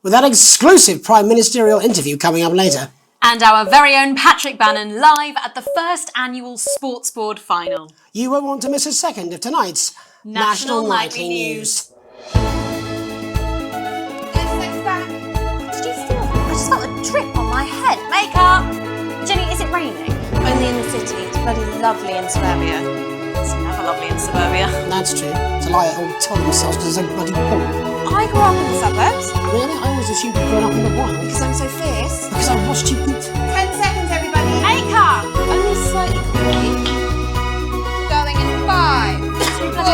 with that exclusive Prime Ministerial interview coming up later. And our very own Patrick Bannon live at the first annual Sports Board final. You won't want to miss a second of tonight's National Nightly News. Did you steal that? I just felt a drip on my head. Makeup! Jenny, is it raining? Only in the city. It's bloody lovely in suburbia. It's never lovely in suburbia. That's true. It's a lie they all tell themselves because there's a bloody pool. I grew up in the suburbs. Really? I always assumed you'd grown up in the wild. Because I'm so fierce. Because I watched you eat. 10 seconds, everybody. Makeup! Only slightly quickly. Going in 5, 4,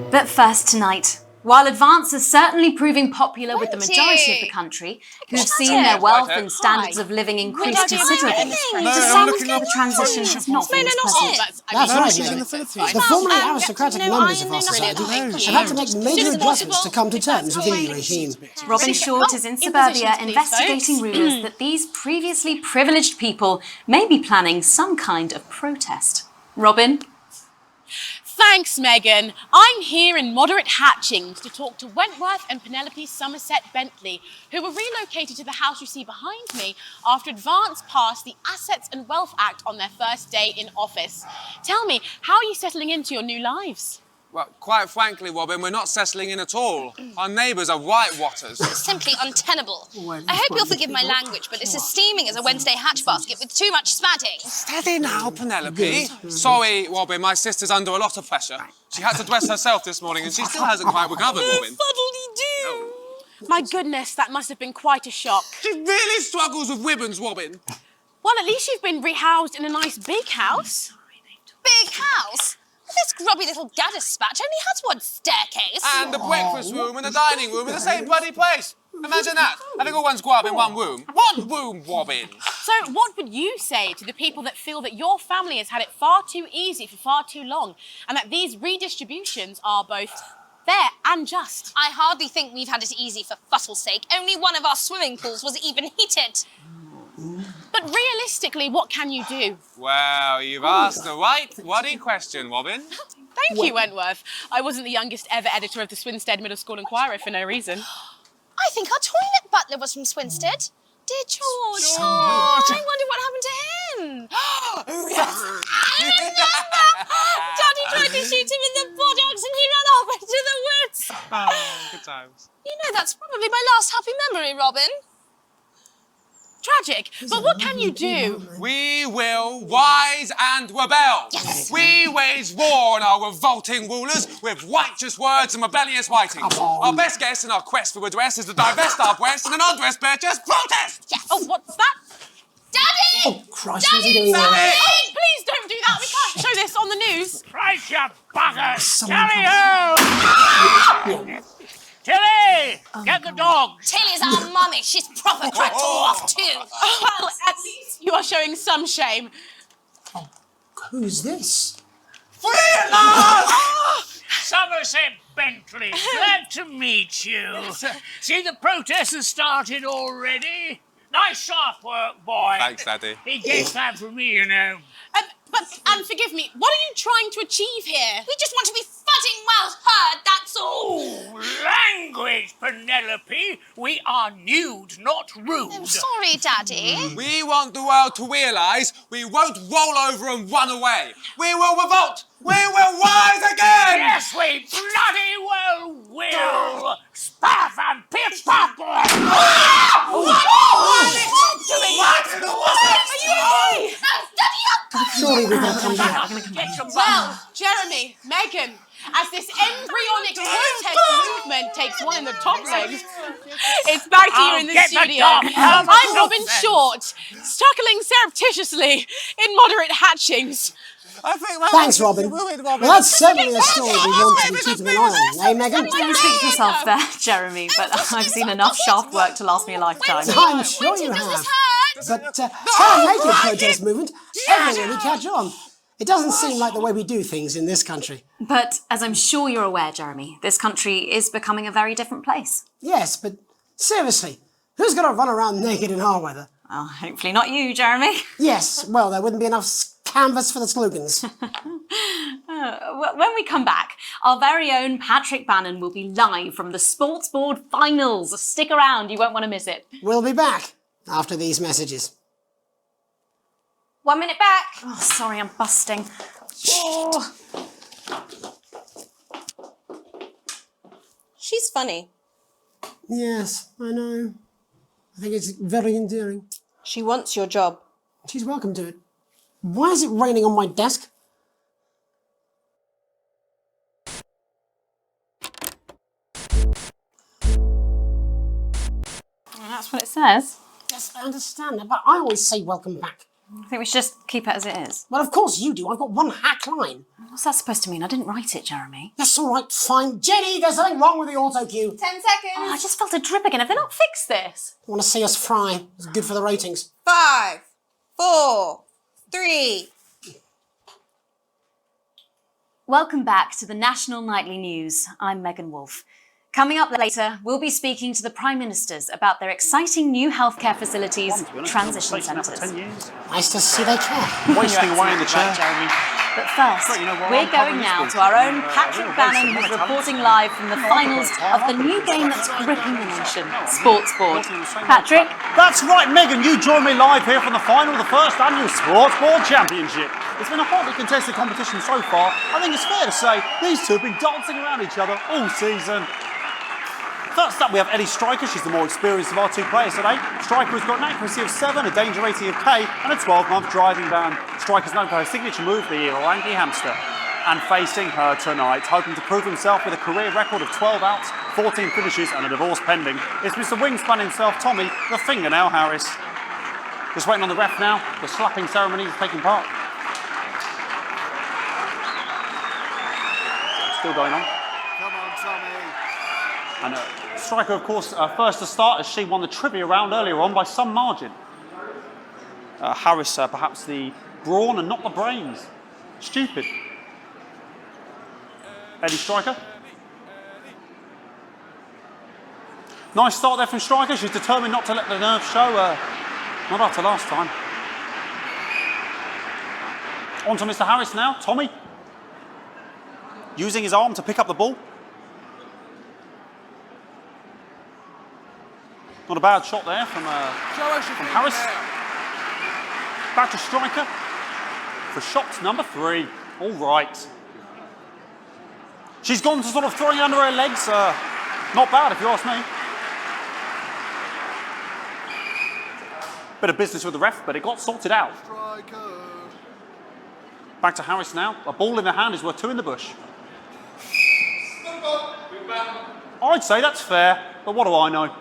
3. But first tonight, while advance is certainly proving popular with the majority of the country, who've seen their wealth and standards of living increase considerably, to some, the transition has not been as pleasant. That's right, Megan. The formerly aristocratic members of our society have had to make major adjustments to come to terms with the new regime. Robin Short is in suburbia investigating rumours that these previously privileged people may be planning some kind of protest. Robin? Thanks, Megan. I'm here in Moderate Hatchings to talk to Wentworth and Penelope Somerset Bentley, who were relocated to the house you see behind me after Advance passed the Assets and Wealth Act on their first day in office. Tell me, how are you settling into your new lives? Well, quite frankly, Robin, we're not settling in at all. Our neighbours are whitewatters. Simply untenable. I hope you'll forgive my language, but it's as steaming as a Wednesday hatch basket with too much spadding. Steady now, Penelope. Sorry, Robin, my sister's under a lot of pressure. She had to dress herself this morning and she still hasn't quite recovered, Robin. Fuddle-dee-doo! My goodness, that must have been quite a shock. She really struggles with ribbons, Robin. Well, at least you've been rehoused in a nice big house. Big house? This grubby little gaddis spatch only has one staircase. And the breakfast room and the dining room in the same bloody place. Imagine that, having all one's grub in one room. One room, Robin. So what would you say to the people that feel that your family has had it far too easy for far too long and that these redistributions are both fair and just? I hardly think we've had it easy for fussle's sake. Only one of our swimming pools was even heated. But realistically, what can you do? Well, you've asked the right bloody question, Robin. Thank you, Wentworth. I wasn't the youngest ever editor of the Swinstead Middle School Inquirer for no reason. I think our toilet butler was from Swinstead. Dear George. George. Oh, I wonder what happened to him. Yes, I remember. Daddy tried to shoot him in the buttocks and he ran off into the woods. Oh, good times. You know, that's probably my last happy memory, Robin. Tragic, but what can you do? We will rise and rebel. Yes. We wage war on our revolting rulers with righteous words and rebellious writing. Our best guess in our quest for redress is to divest our breasts and an undress purchase protest. Yes. Oh, what's that? Daddy! Oh, Christ, what's he doing there? Oh, please don't do that. We can't show this on the news. Christ, you buggers! Tally-ho! Tilly! Get the dogs! Tilly's our mummy. She's proper cracked all off too. Well, at least you are showing some shame. Who's this? Somerset Bentley, glad to meet you. See, the protest has started already. Nice sharp work, boy. Thanks, Daddy. He gets that from me, you know. But forgive me, what are you trying to achieve here? We just want to be footing well heard, that's all. Oh, language, Penelope. We are nude, not rude. I'm sorry, Daddy. We want the world to realise we won't roll over and run away. We will revolt. We will rise again. Yes, we bloody well will. Spaff and pip-pop. What? Are you okay? Daddy, Surely we can come back. Well, Jeremy, Megan, as this embryonic protest movement takes one in the top legs, it's back here in the studio. I'm Robin Short, struggling surreptitiously in Moderate Hatchings. Thanks, Robin. Well, that's certainly a story we want to be keeping an eye on, eh, Megan? You speak for yourself there, Jeremy, but I've seen enough shaft work to last me a lifetime. I'm sure you have. But naked protest movement ever really catch on. It doesn't seem like the way we do things in this country. But as I'm sure you're aware, Jeremy, this country is becoming a very different place. Yes, but seriously, who's going to run around naked in our weather? Well, hopefully not you, Jeremy. Yes, well, there wouldn't be enough canvas for the slogans. When we come back, our very own Patrick Bannon will be live from the Sports Board Finals. Stick around, you won't want to miss it. We'll be back after these messages. 1 minute back. Oh, sorry, I'm busting. Oh. She's funny. Yes, I know. I think it's very endearing. She wants your job. She's welcome to it. Why is it raining on my desk? Well, that's what it says. Yes, I understand that, but I always say welcome back. I think we should just keep it as it is. Well, of course you do. I've got one hack line. What's that supposed to mean? I didn't write it, Jeremy. That's all right, fine. Jenny, there's something wrong with the auto cue. 10 seconds. Oh, I just felt a drip again. Have they not fixed this? Want to see us fry? It's good for the ratings. 5, 4, 3. Welcome back to the National Nightly News. I'm Megan Wolfe. Coming up later, we'll be speaking to the Prime Ministers about their exciting new healthcare facilities, transition centres. Nice to see they care. Wasting away in the chair. But first, we're going now to our own Patrick Bannon, who's reporting live from the finals of the new game that's gripping the nation, Sports Board. Patrick? That's right, Megan. You join me live here from the final of the first annual Sports Board Championship. It's been a hotly contested competition so far. I think it's fair to say these two have been dancing around each other all season. First up, we have Eddie Striker. She's the more experienced of our two players today. Striker has got an accuracy of 7, a danger rating of K, and a 12-month driving ban. Striker's known for her signature move, the Orangi hamster. And facing her tonight, hoping to prove himself with a career record of 12 outs, 14 finishes, and a divorce pending, is Mr. Wingspan himself, Tommy, the Fingernail Harris. Just waiting on the ref now. The slapping ceremony is taking part. Still going on. Come on, Tommy. And Striker, of course, first to start as she won the trivia round earlier on by some margin. Harris, perhaps the brawn and not the brains. Stupid. Eddie Striker. Nice start there from Striker. She's determined not to let the nerves show. Not after last time. On to Mr. Harris now. Tommy. Using his arm to pick up the ball. Not a bad shot there from Harris. Back to Striker for shot number 3. All right. She's gone to sort of throwing it under her legs. Not bad if you ask me. Bit of business with the ref, but it got sorted out. Striker. Back to Harris now. A ball in the hand is worth 2 in the bush. I'd say that's fair, but what do I know?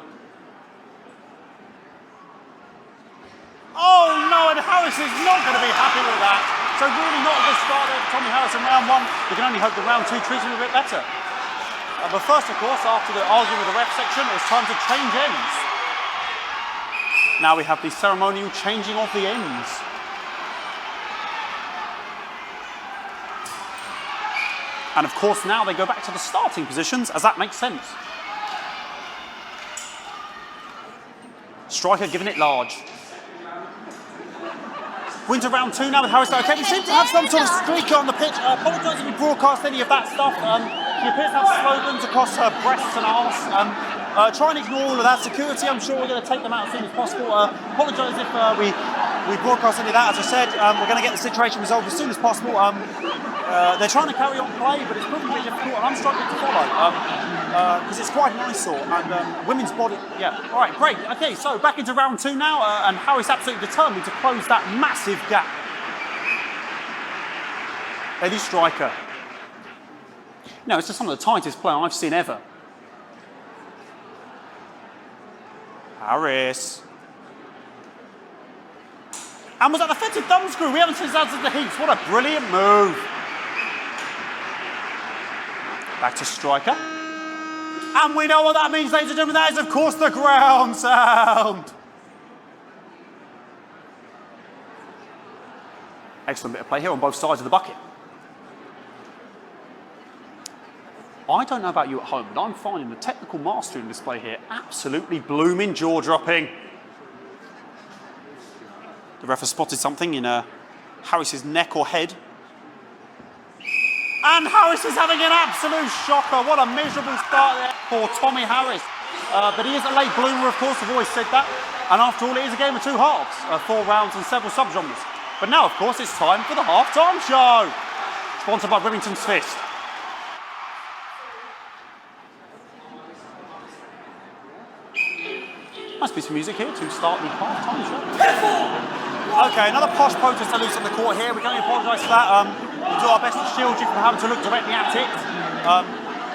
Oh no, and Harris is not going to be happy with that. So really not a good start there for Tommy Harris in round 1. We can only hope that round 2 treats him a bit better. But first, of course, after the arguing with the ref section, it's time to change ends. Now we have the ceremonial changing of the ends. And of course now they go back to the starting positions, as that makes sense. Striker giving it large. We're into round 2 now with Harris. Okay, we seem to have some sort of streaker on the pitch. Apologise if we broadcast any of that stuff. She appears to have slogans across her breasts and arse. Try and ignore all of that. Security, I'm sure we're going to take them out as soon as possible. Apologise if we broadcast any of that. As I said, we're going to get the situation resolved as soon as possible. They're trying to carry on play, but it's proving a bit difficult, and I'm struggling to follow because it's quite an eyesore. And women's body, yeah. All right, great. Okay, so back into round 2 now, and Harris absolutely determined to close that massive gap. Eddie Striker. No, it's just some of the tightest play I've seen ever. Harris. And was that the fetid thumb screw? We haven't seen that since the heats. What a brilliant move. Back to Striker. And we know what that means, ladies and gentlemen. That is, of course, the ground sound. Excellent bit of play here on both sides of the bucket. I don't know about you at home, but I'm finding the technical mastering display here absolutely blooming jaw-dropping. The ref has spotted something in Harris's neck or head. And Harris is having an absolute shocker. What a miserable start there for Tommy Harris. But he is a late bloomer, of course, I've always said that. And after all, it is a game of two halves, 4 rounds and several subgenres. But now, of course, it's time for the halftime show. Sponsored by Remington's Fist. Must be some music here to start the halftime show. Okay, another posh protester loose on the court here. We can only apologise for that. We'll do our best to shield you from having to look directly at it.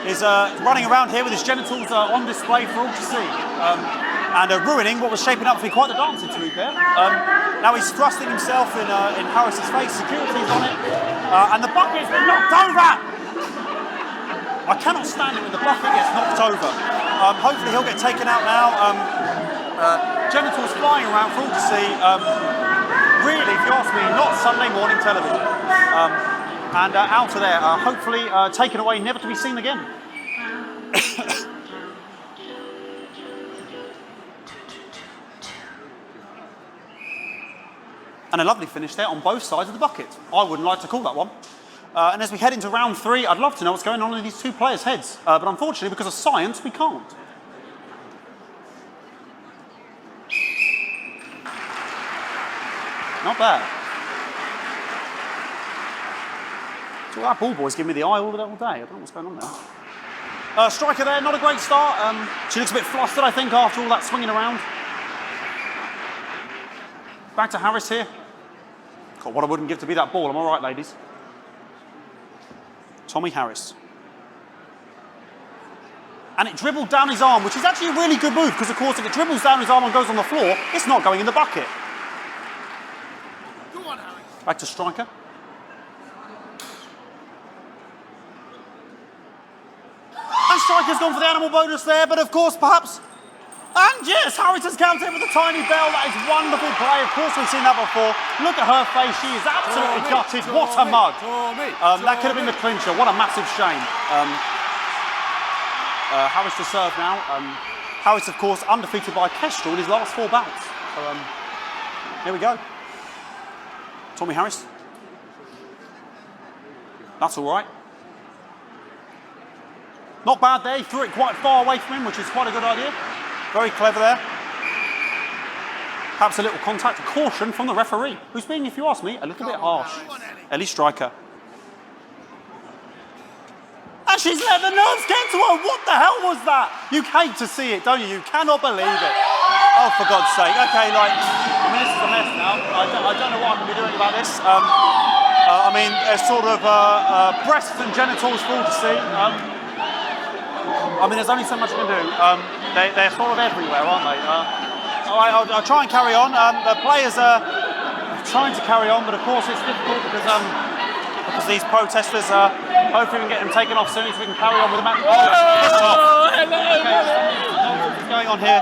Is running around here with his genitals on display for all to see. And ruining what was shaping up to be quite the dancing to be there. Now he's thrusting himself in Harris's face. Security's on it. And the bucket's been knocked over! I cannot stand it when the bucket gets knocked over. Hopefully he'll get taken out now. Genitals flying around for all to see. Really, if you ask me, not Sunday morning television. And out of there, hopefully taken away, never to be seen again. And a lovely finish there on both sides of the bucket. I wouldn't like to call that one. And as we head into round 3, I'd love to know what's going on in these two players' heads. But unfortunately, because of science, we can't. Not bad. So that ball boy's giving me the eye all day. I don't know what's going on there. Striker there, not a great start. She looks a bit flustered, I think, after all that swinging around. Back to Harris here. God, what I wouldn't give to be that ball. I'm all right, ladies. Tommy Harris. And it dribbled down his arm, which is actually a really good move, because, of course, if it dribbles down his arm and goes on the floor, it's not going in the bucket. Go on, Harry. Back to striker. And striker's gone for the animal bonus there, but, of course, perhaps... And yes, Harris has counted with a tiny bell. That is wonderful play. Of course, we've seen that before. Look at her face. She is absolutely gutted. What a mug. That could have been the clincher. What a massive shame. Harris to serve now. Harris, of course, undefeated by Kestrel in his last 4 bouts. So, here we go. Tommy Harris. That's all right. Not bad there. He threw it quite far away from him, which is quite a good idea. Very clever there. Perhaps a little contact, caution from the referee, who's being, if you ask me, a little bit harsh. Ellie Striker. And she's let the nerves get to her. What the hell was that? You hate to see it, don't you? You cannot believe it. Oh, for God's sake. Okay, like, I mean, this is a mess now. I don't know what I'm going to be doing about this. I mean, there's sort of breasts and genitals for all to see. I mean, there's only so much I can do. They're sort of everywhere, aren't they? I'll try and carry on. The players are trying to carry on, but of course it's difficult because these protesters, hopefully we can get them taken off soon so we can carry on with the match. What's going on here?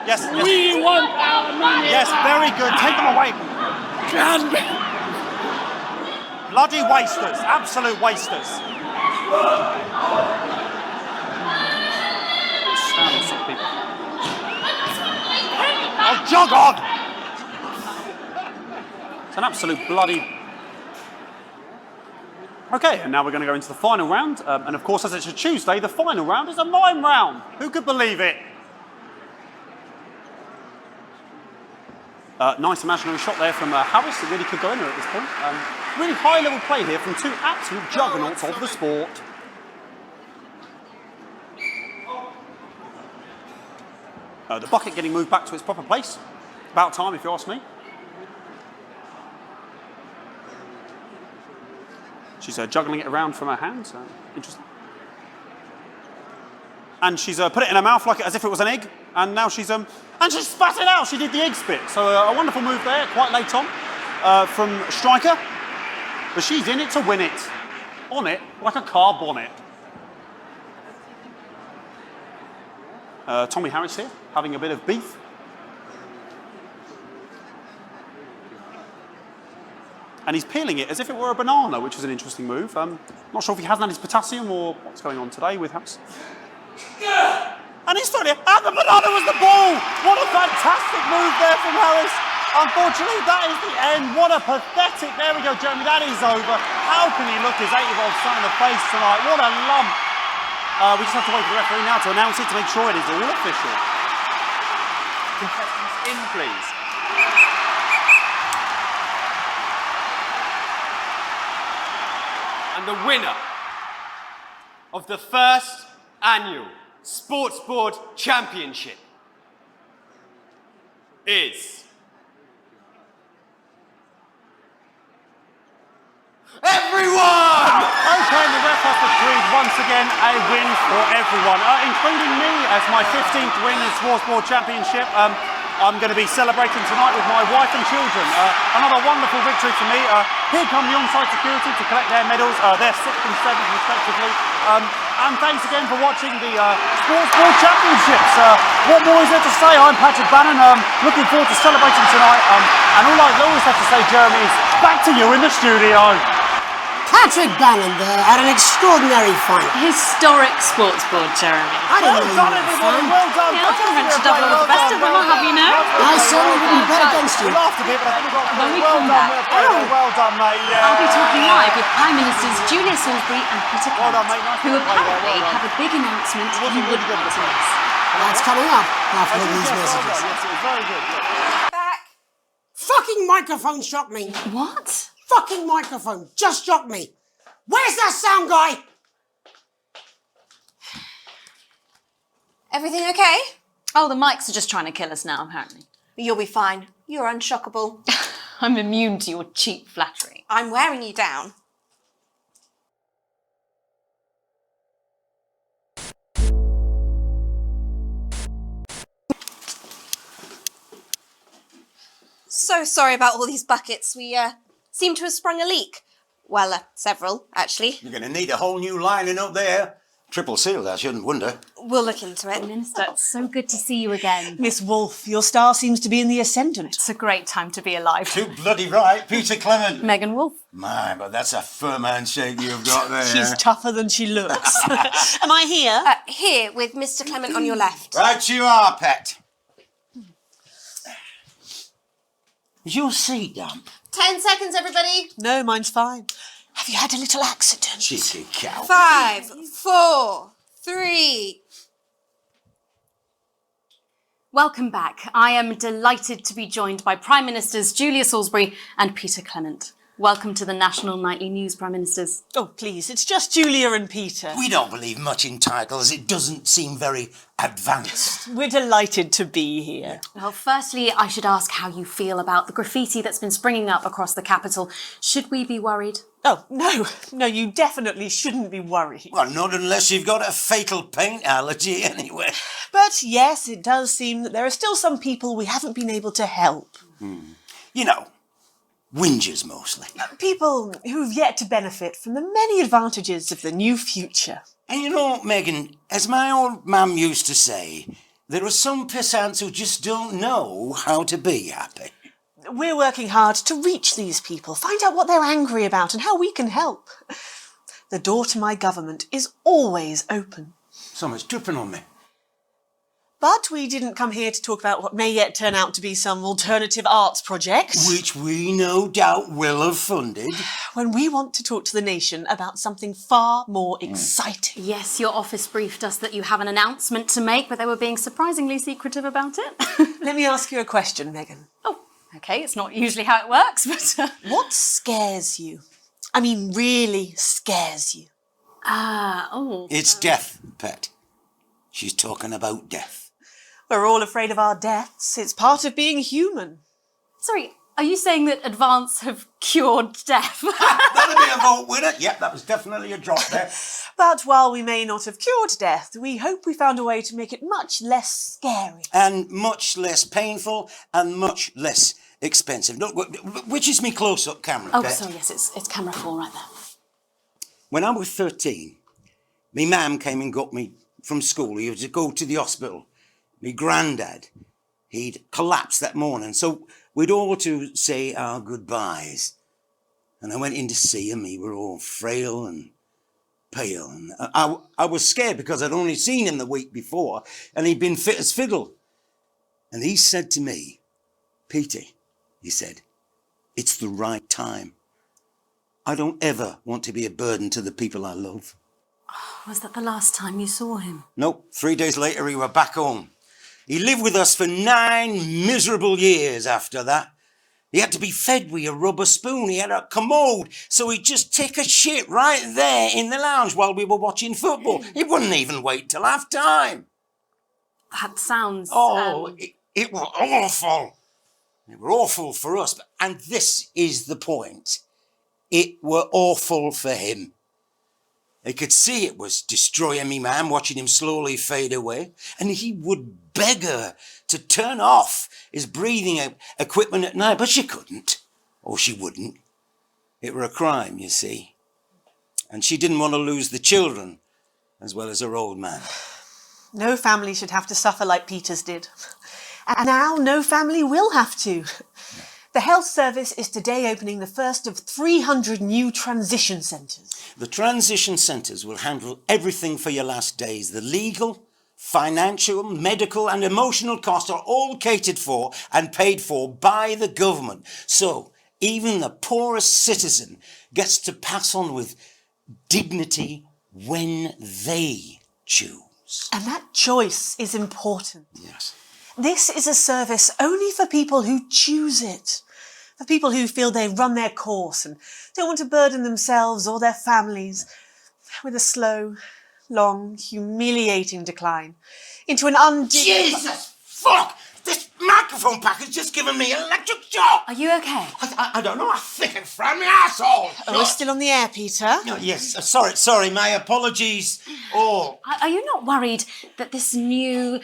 Yes. We want our money. Yes, very good. Take them away. Bloody wasters. Absolute wasters. Oh, jog on! It's an absolute bloody... Okay, and now we're going to go into the final round. And of course, as it's a Tuesday, the final round is a mime round. Who could believe it? Nice imaginary shot there from Harris. It really could go anywhere at this point. Really high-level play here from 2 absolute juggernauts of the sport. The bucket getting moved back to its proper place. About time, if you ask me. She's juggling it around from her hands. Interesting. And she's put it in her mouth like as if it was an egg. And now she's and she spat it out. She did the egg spit. So a wonderful move there, quite late on, from Striker. But she's in it to win it. On it like a car bonnet. Tommy Harris here, having a bit of beef. And he's peeling it as if it were a banana, which is an interesting move. Not sure if he hasn't had his potassium or what's going on today with Harris. And he's throwing it, and the banana was the ball! What a fantastic move there from Harris! Unfortunately, that is the end. What a pathetic... There we go, Jeremy, that is over. How can he look his 8-year-old son in the face tonight? What a lump. We just have to wait for the referee now to announce it to make sure it is all official. Contestants in, please. And the winner of the first annual Sports Board Championship is... everyone! Okay, the ref has decreed once again a win for everyone, including me as my 15th win in Sports Board Championship. I'm going to be celebrating tonight with my wife and children. Another wonderful victory for me. Here come the on-site security to collect their medals. They're 6th and 7th respectively. And thanks again for watching the Sports Board Championships. What more is there to say? I'm Patrick Bannon. Looking forward to celebrating tonight. And all I always have to say, Jeremy, is back to you in the studio. Patrick Bannon there had an extraordinary final. Historic sports board, Jeremy. I didn't know Well done, you were a everybody. fan. Well done. Yeah, I can arrange to double with the best of them, I'll have you know. I certainly wouldn't bet against you. We laughed a bit, but I think we got When we well come done. back- Well done, mate. Yeah. I'll be talking live with Prime Ministers Julia Salisbury and Peter Well done, Clement, mate. Nice who to play there. apparently Well done. have a big announcement you Wasn't really wouldn't good want to this miss. That's coming up after Yes, these well messages. done. Yes, it was very good. Yeah. Back. Fucking microphone shocked me. What? Fucking microphone just shocked me. Where's that sound guy? Everything okay? Oh, the mics are just trying to kill us now, apparently. You'll be fine. You're unshockable. I'm immune to your cheap flattery. I'm wearing you down. So sorry about all these buckets. We seem to have sprung a leak. Well, several, actually. You're going to need a whole new lining up there. Triple sealed, I shouldn't wonder. We'll look into it. Minister, it's so good to see you again. Miss Wolfe, your star seems to be in the ascendant. It's a great time to be alive. Too bloody right, Peter Clement. Megan Wolfe. My, but that's a firm handshake you've got there. She's tougher than she looks. Am I here? Here, with Mr. Clement on your left. Right you are, pet. Is your seat damp? 10 seconds, everybody. No, mine's fine. Have you had a little accident? Cheeky cow. 5, 4, 3. Welcome back. I am delighted to be joined by Prime Ministers Julia Salisbury and Peter Clement. Welcome to the National Nightly News, Prime Ministers. Oh, please, it's just Julia and Peter. We don't believe much in titles. It doesn't seem very advanced. We're delighted to be here. Well, firstly, I should ask how you feel about the graffiti that's been springing up across the capital. Should we be worried? Oh, no, you definitely shouldn't be worried. Well, not unless you've got a fatal paint allergy anyway. But yes, it does seem that there are still some people we haven't been able to help. You know, whingers mostly. People who've yet to benefit from the many advantages of the new future. And you know, Megan, as my old mum used to say, there are some pissants who just don't know how to be happy. We're working hard to reach these people, find out what they're angry about and how we can help. The door to my government is always open. Someone's tripping on me. But we didn't come here to talk about what may yet turn out to be some alternative arts project. Which we no doubt will have funded. When we want to talk to the nation about something far more exciting. Yes, your office briefed us that you have an announcement to make, but they were being surprisingly secretive about it. Let me ask you a question, Megan. Oh, okay, it's not usually how it works, but... What scares you? I mean, really scares you? It's death, pet. She's talking about death. We're all afraid of our deaths. It's part of being human. Sorry, are you saying that Advance have cured death? That'll be a vote winner. Yep, that was definitely a drop there. But while we may not have cured death, we hope we found a way to make it much less scary. And much less painful and much less expensive. Look, which is me close-up camera, Oh, pet? sorry, yes, it's camera 4 right there. When I was 13, me mam came and got me from school. He was to go to the hospital. Me granddad, he'd collapsed that morning, so we'd all to say our goodbyes. And I went in to see him. He were all frail and pale. And I was scared because I'd only seen him the week before, and he'd been fit as fiddle. And he said to me, Petey, he said. It's the right time. I don't ever want to be a burden to the people I love. Was that the last time you saw him? Nope, 3 days later he were back home. He lived with us for 9 miserable years after that. He had to be fed with a rubber spoon. He had a commode, so he'd just take a shit right there in the lounge while we were watching football. He wouldn't even wait till half time. That sounds... It was awful. It were awful for us, and this is the point. It were awful for him. They could see it was destroying me man, watching him slowly fade away, and he would beg her to turn off his breathing equipment at night, but she couldn't, or she wouldn't. It were a crime, you see. And she didn't want to lose the children, as well as her old man. No family should have to suffer like Peter's did. And now no family will have to. The health service is today opening the first of 300 new transition centres. The transition centres will handle everything for your last days. The legal, financial, medical and emotional costs are all catered for and paid for by the government. So even the poorest citizen gets to pass on with dignity when they choose. And that choice is important. Yes. This is a service only for people who choose it, for people who feel they've run their course and don't want to burden themselves or their families with a slow, long, humiliating decline into an Jesus fuck! This microphone pack has just given me an electric shock! Are you okay? I don't know, I think it from my asshole! Oh, we're still on the air, Peter. No, yes, sorry, my apologies all. Are you not worried that this new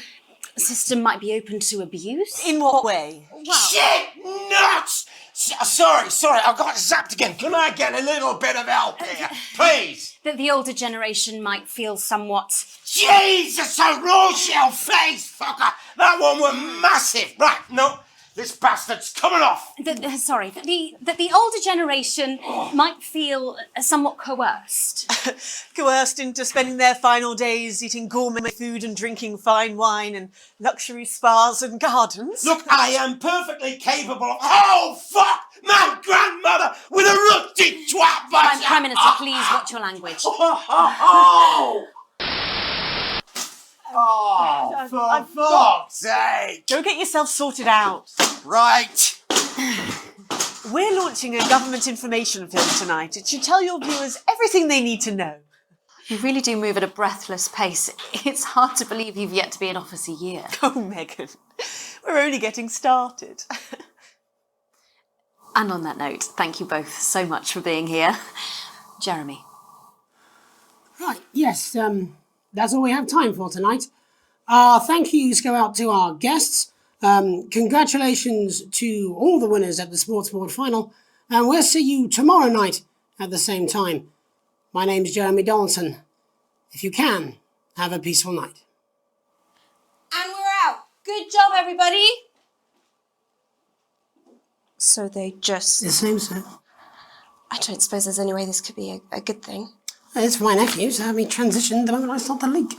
system might be open to abuse? In what way? Well, Shit nuts! Sorry, I got zapped again. Can I get a little bit of help here, please? that the older generation might feel somewhat... Jesus, a Rochelle face, fucker! That one were massive! Right, no, this bastard's coming off! That the older generation might feel somewhat coerced. Coerced into spending their final days eating gourmet food and drinking fine wine and luxury spas and gardens. Look, I am perfectly capable of... Oh, fuck! My grandmother with a rusty twat! Prime Minister, please watch your language. Oh, for fuck's sake! Go get yourself sorted out. Right. We're launching a government information film tonight. It should tell your viewers everything they need to know. You really do move at a breathless pace. It's hard to believe you've yet to be in office a year. Oh, Megan, we're only getting started. And on that note, thank you both so much for being here. Jeremy. Right, yes, that's all we have time for tonight. Our thank yous go out to our guests. Congratulations to all the winners at the Sports Board Final. And we'll see you tomorrow night at the same time. My name's Jeremy Donaldson. If you can, have a peaceful night. And we're out. Good job, everybody. So they just... It seems so. I don't suppose there's any way this could be a good thing. It's my nephew, so we transitioned the moment I saw the leak.